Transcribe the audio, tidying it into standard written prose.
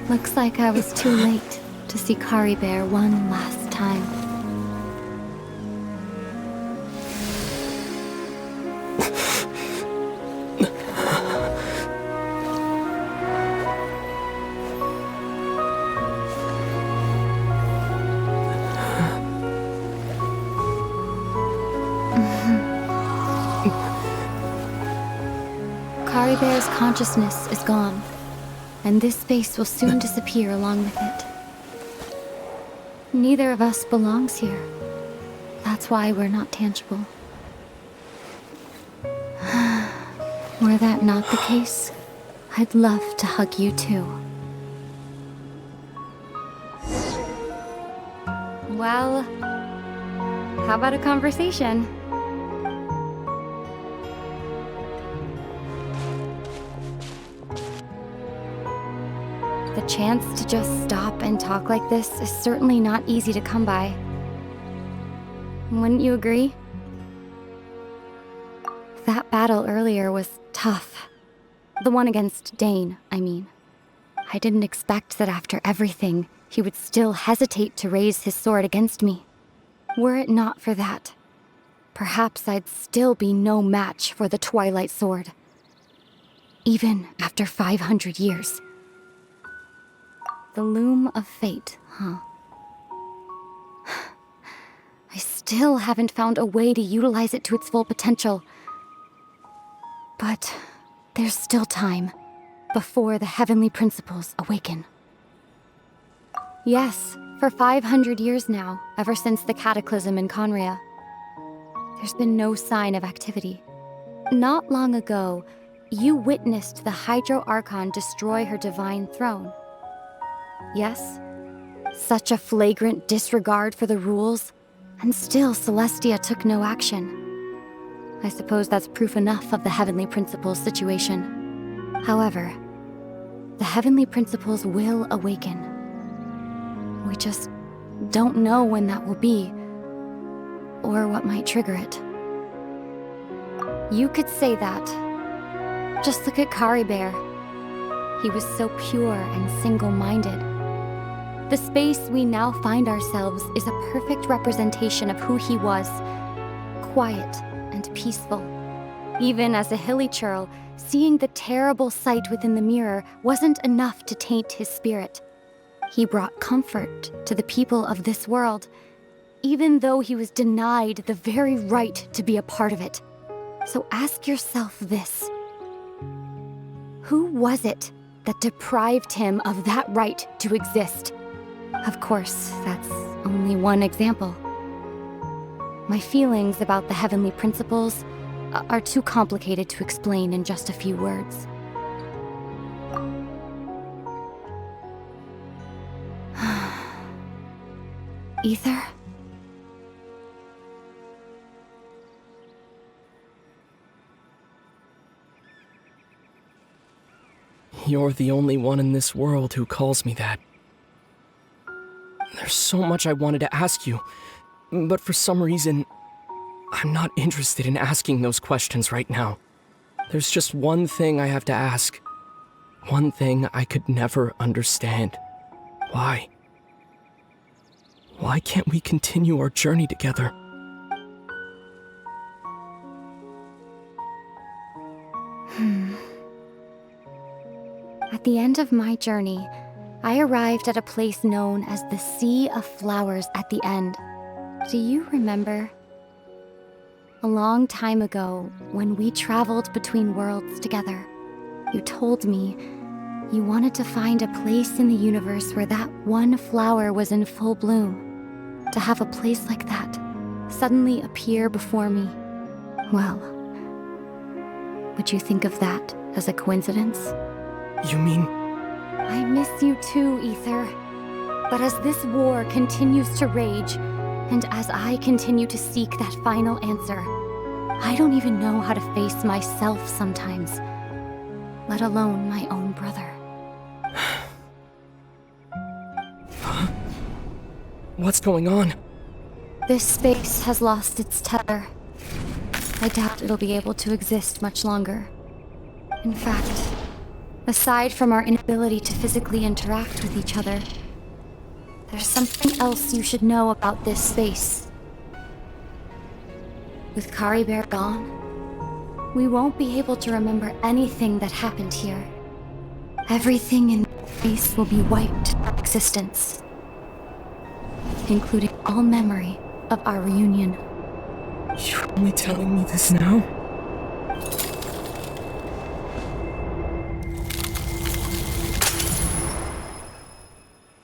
Looks like I was too late to see Kari Bear one last time. Kari Bear's consciousness is gone, and this space will soon disappear along with it. Neither of us belongs here. That's why we're not tangible. Were that not the case, I'd love to hug you too. Well, how about a conversation? The chance to just stop and talk like this is certainly not easy to come by. Wouldn't you agree? That battle earlier was tough. The one against Dane, I mean. I didn't expect that after everything, he would still hesitate to raise his sword against me. Were it not for that, perhaps I'd still be no match for the Twilight Sword. Even after 500 years. The loom of fate, huh? I still haven't found a way to utilize it to its full potential. But there's still time before the heavenly principles awaken. Yes, for 500 years now, ever since the cataclysm in Conria, there's been no sign of activity. Not long ago, you witnessed the Hydro Archon destroy her divine throne. Yes? Such a flagrant disregard for the rules, and still Celestia took no action. I suppose that's proof enough of the Heavenly Principles situation. However, the Heavenly Principles will awaken. We just don't know when that will be, or what might trigger it. You could say that. Just look at Kari Bear. He was so pure and single-minded. The space we now find ourselves is a perfect representation of who he was. Quiet and peaceful. Even as a hilly churl, seeing the terrible sight within the mirror wasn't enough to taint his spirit. He brought comfort to the people of this world, even though he was denied the very right to be a part of it. So ask yourself this. Who was it that deprived him of that right to exist? Of course, that's only one example. My feelings about the Heavenly Principles are too complicated to explain in just a few words. Aether? You're the only one in this world who calls me that. There's so much I wanted to ask you, but for some reason, I'm not interested in asking those questions right now. There's just one thing I have to ask. One thing I could never understand. Why? Why can't we continue our journey together? At the end of my journey, I arrived at a place known as the Sea of Flowers at the end. Do you remember? A long time ago, when we traveled between worlds together, you told me you wanted to find a place in the universe where that one flower was in full bloom. To have a place like that suddenly appear before me. Well, would you think of that as a coincidence? You mean... I miss you too, Aether. But as this war continues to rage, and as I continue to seek that final answer, I don't even know how to face myself sometimes, let alone my own brother. What's going on? This space has lost its tether. I doubt it'll be able to exist much longer. In fact, Aside from our inability to physically interact with each other, there's something else you should know about this space. With Kari Bear gone, we won't be able to remember anything that happened here. Everything in this space will be wiped from existence, including all memory of our reunion. You're only telling me this now?